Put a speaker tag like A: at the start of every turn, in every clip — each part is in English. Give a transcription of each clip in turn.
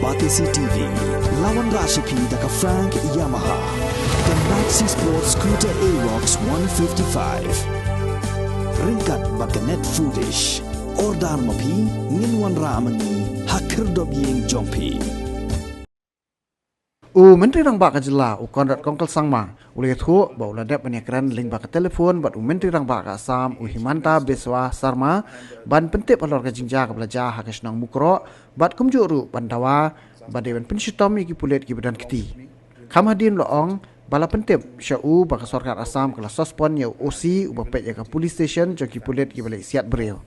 A: Batisi TV, Lawan Rashipi Daka Frank Yamaha, the Maxi Sports Scooter Arox 155, Ringkat Bakanet Foodish, Ordar Mapi, Ninwan Ramani, Hakir Dobying Jompi.
B: Menteri Rang Bak Jela Konrad Kongkal Sangma oleh thu bau ladap penekran link bak telefon bat Menteri Rang Bak Assam Himanta Biswa Sarma ban pentip alor ka Jingjia ka belajar hakas nang Mukroh bat kumjuru bandawa badewan penshitom iki Pulit ki badan keti kam hadin loong bala pentip Shah bak sarkar Assam kala Sospon ya OC ubapet ya ka police station joki Pulit ki balik siat beriau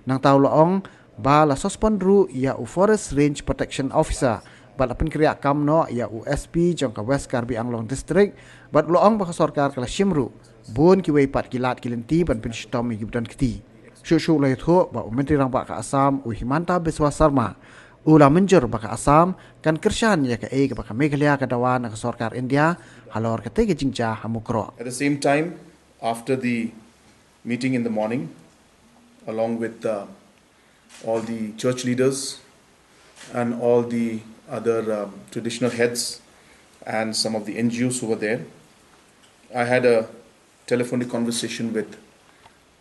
B: nang tahu loong bala Sospon ru ya forest range protection officer balapan kriya kamno ya USP jangka West Karbi Anglong District bat loong baka sarkar kala Shimru bon ki wei pat kilat kilenti ban penshitom ki badan keti shu lai tho ba Menteri Rang Bak ka Assam Himanta Biswa Sarma ula menjur baka Assam kan kershan ya ka ke baka Meghalaya ka dawan ka sarkar India halor ka tege Jingjia ha Mukroh.
C: At the same time, after the meeting in the morning, along with all the church leaders and all the other traditional heads and some of the NGOs who were there, I had a telephonic conversation with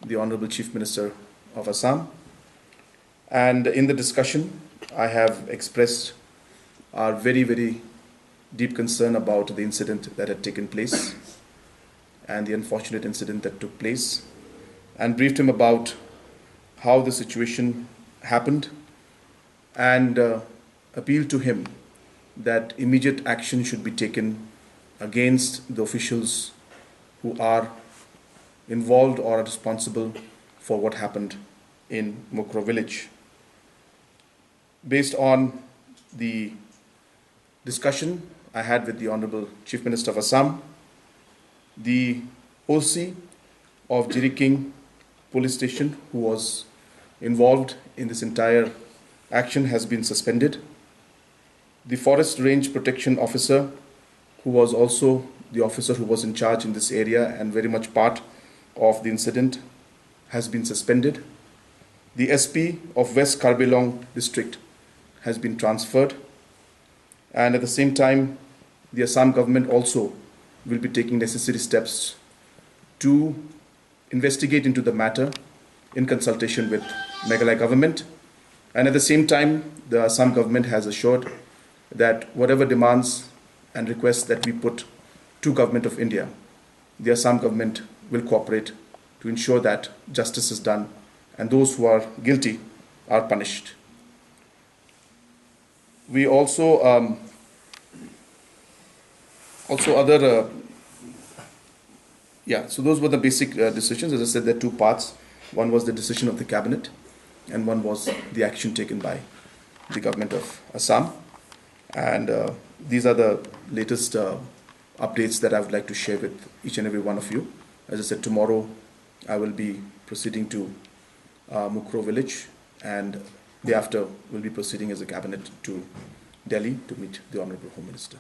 C: the Honorable Chief Minister of Assam, and in the discussion I have expressed our very, very deep concern about the incident that had taken place and the unfortunate incident that took place, and briefed him about how the situation happened and appealed to him that immediate action should be taken against the officials who are involved or are responsible for what happened in Mukroh village. Based on the discussion I had with the Honorable Chief Minister of Assam, the OC of Jiriking police station who was involved in this entire action has been suspended. The Forest Range Protection Officer, who was also the officer who was in charge in this area and very much part of the incident, has been suspended. The SP of West Karbi Anglong District has been transferred. And at the same time, the Assam government also will be taking necessary steps to investigate into the matter in consultation with Meghalaya government. And at the same time, the Assam government has assured that whatever demands and requests that we put to Government of India, the Assam government will cooperate to ensure that justice is done and those who are guilty are punished. We also so those were the basic decisions. As I said, there are two parts. One was the decision of the cabinet and one was the action taken by the government of Assam. And these are the latest updates that I would like to share with each and every one of you. As I said, tomorrow I will be proceeding to Mukroh village, and thereafter we'll be proceeding as a cabinet to Delhi to meet the Honorable Home Minister.